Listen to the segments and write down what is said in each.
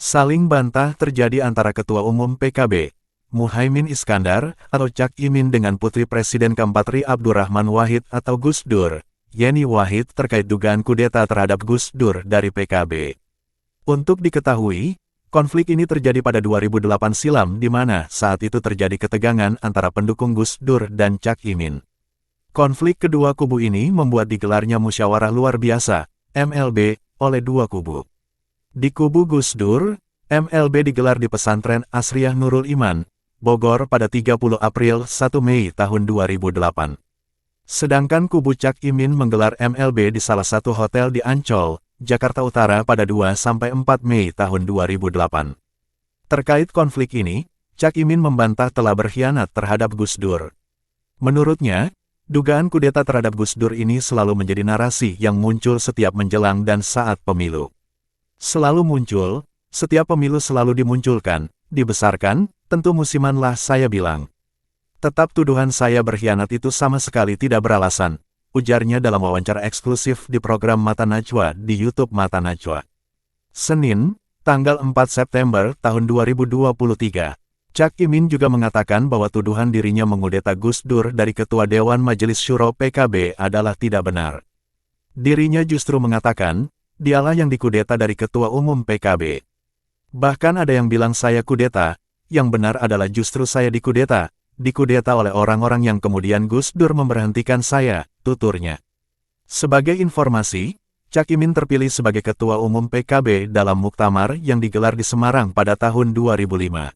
Saling bantah terjadi antara Ketua Umum PKB, Muhaimin Iskandar, atau Cak Imin dengan Putri Presiden keempat Ri Abdurrahman Wahid atau Gus Dur, Yeni Wahid terkait dugaan kudeta terhadap Gus Dur dari PKB. Untuk diketahui, konflik ini terjadi pada 2008 silam di mana saat itu terjadi ketegangan antara pendukung Gus Dur dan Cak Imin. Konflik kedua kubu ini membuat digelarnya musyawarah luar biasa, MLB, oleh dua kubu. Di kubu Gus Dur, MLB digelar di Pesantren Asriyah Nurul Iman, Bogor pada 30 April 1 Mei tahun 2008. Sedangkan kubu Cak Imin menggelar MLB di salah satu hotel di Ancol, Jakarta Utara pada 2-4 Mei tahun 2008. Terkait konflik ini, Cak Imin membantah telah berkhianat terhadap Gus Dur. Menurutnya, dugaan kudeta terhadap Gus Dur ini selalu menjadi narasi yang muncul setiap menjelang dan saat pemilu. Selalu muncul, setiap pemilu selalu dimunculkan, dibesarkan, tentu musimanlah saya bilang. Tetap tuduhan saya berkhianat itu sama sekali tidak beralasan, ujarnya dalam wawancara eksklusif di program Mata Najwa di YouTube Mata Najwa. Senin, tanggal 4 September tahun 2023, Cak Imin juga mengatakan bahwa tuduhan dirinya mengudeta Gus Dur dari Ketua Dewan Majelis Syuro PKB adalah tidak benar. Dirinya justru mengatakan, dialah yang dikudeta dari Ketua Umum PKB. Bahkan ada yang bilang saya kudeta, yang benar adalah justru saya dikudeta oleh orang-orang yang kemudian Gus Dur memberhentikan saya, tuturnya. Sebagai informasi, Cak Imin terpilih sebagai Ketua Umum PKB dalam muktamar yang digelar di Semarang pada tahun 2005.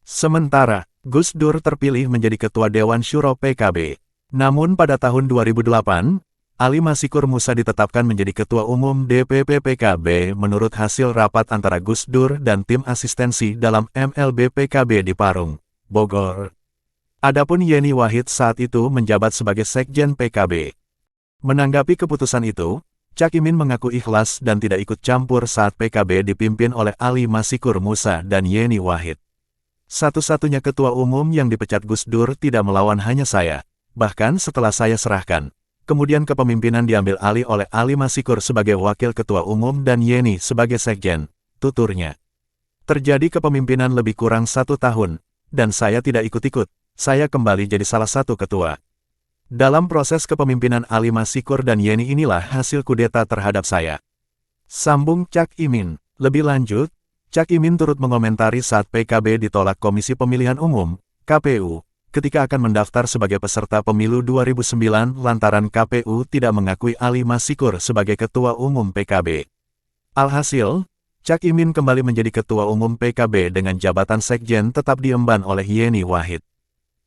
Sementara, Gus Dur terpilih menjadi Ketua Dewan Syuro PKB. Namun pada tahun 2008, Ali Masikur Musa ditetapkan menjadi Ketua Umum DPP PKB menurut hasil rapat antara Gus Dur dan tim asistensi dalam MLB PKB di Parung, Bogor. Adapun Yeni Wahid saat itu menjabat sebagai Sekjen PKB. Menanggapi keputusan itu, Cak Imin mengaku ikhlas dan tidak ikut campur saat PKB dipimpin oleh Ali Masikur Musa dan Yeni Wahid. Satu-satunya ketua umum yang dipecat Gus Dur tidak melawan hanya saya, bahkan setelah saya serahkan. Kemudian kepemimpinan diambil alih oleh Ali Masikur sebagai Wakil Ketua Umum dan Yeni sebagai Sekjen, tuturnya. Terjadi kepemimpinan lebih kurang 1 tahun, dan saya tidak ikut-ikut, saya kembali jadi salah satu ketua. Dalam proses kepemimpinan Ali Masikur dan Yeni inilah hasil kudeta terhadap saya. Sambung Cak Imin. Lebih lanjut, Cak Imin turut mengomentari saat PKB ditolak Komisi Pemilihan Umum, KPU, ketika akan mendaftar sebagai peserta pemilu 2009 lantaran KPU tidak mengakui Ali Masikur sebagai Ketua Umum PKB. Alhasil, Cak Imin kembali menjadi Ketua Umum PKB dengan jabatan Sekjen tetap diemban oleh Yeni Wahid.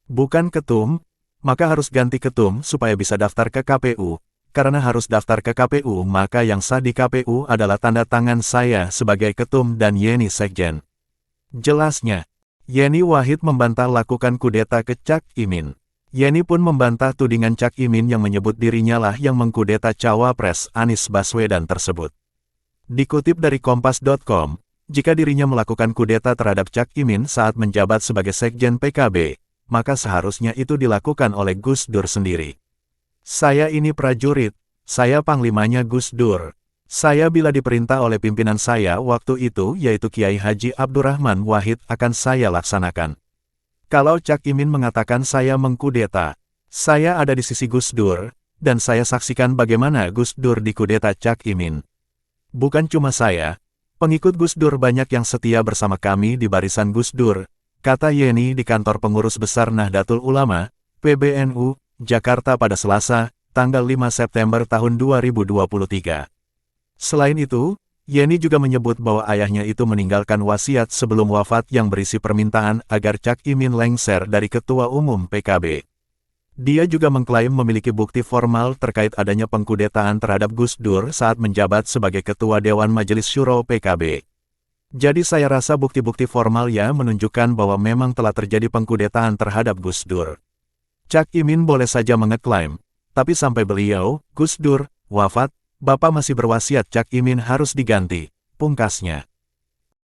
Bukan ketum, maka harus ganti ketum supaya bisa daftar ke KPU. Karena harus daftar ke KPU maka yang sah di KPU adalah tanda tangan saya sebagai ketum dan Yeni Sekjen. Jelasnya. Yeni Wahid membantah lakukan kudeta ke Cak Imin. Yeni pun membantah tudingan Cak Imin yang menyebut dirinya lah yang mengkudeta Cawapres Anies Baswedan tersebut. Dikutip dari Kompas.com, jika dirinya melakukan kudeta terhadap Cak Imin saat menjabat sebagai Sekjen PKB, maka seharusnya itu dilakukan oleh Gus Dur sendiri. Saya ini prajurit, saya panglimanya Gus Dur. Saya bila diperintah oleh pimpinan saya waktu itu yaitu Kiai Haji Abdurrahman Wahid akan saya laksanakan. Kalau Cak Imin mengatakan saya mengkudeta, saya ada di sisi Gus Dur, dan saya saksikan bagaimana Gus Dur dikudeta Cak Imin. Bukan cuma saya, pengikut Gus Dur banyak yang setia bersama kami di barisan Gus Dur, kata Yeni di kantor pengurus besar Nahdlatul Ulama, PBNU, Jakarta pada Selasa, tanggal 5 September tahun 2023. Selain itu, Yeni juga menyebut bahwa ayahnya itu meninggalkan wasiat sebelum wafat yang berisi permintaan agar Cak Imin lengser dari Ketua Umum PKB. Dia juga mengklaim memiliki bukti formal terkait adanya pengkudetaan terhadap Gus Dur saat menjabat sebagai Ketua Dewan Majelis Syuro PKB. Jadi saya rasa bukti-bukti formalnya menunjukkan bahwa memang telah terjadi pengkudetaan terhadap Gus Dur. Cak Imin boleh saja mengeklaim, tapi sampai beliau, Gus Dur, wafat, Bapak masih berwasiat Cak Imin harus diganti, pungkasnya.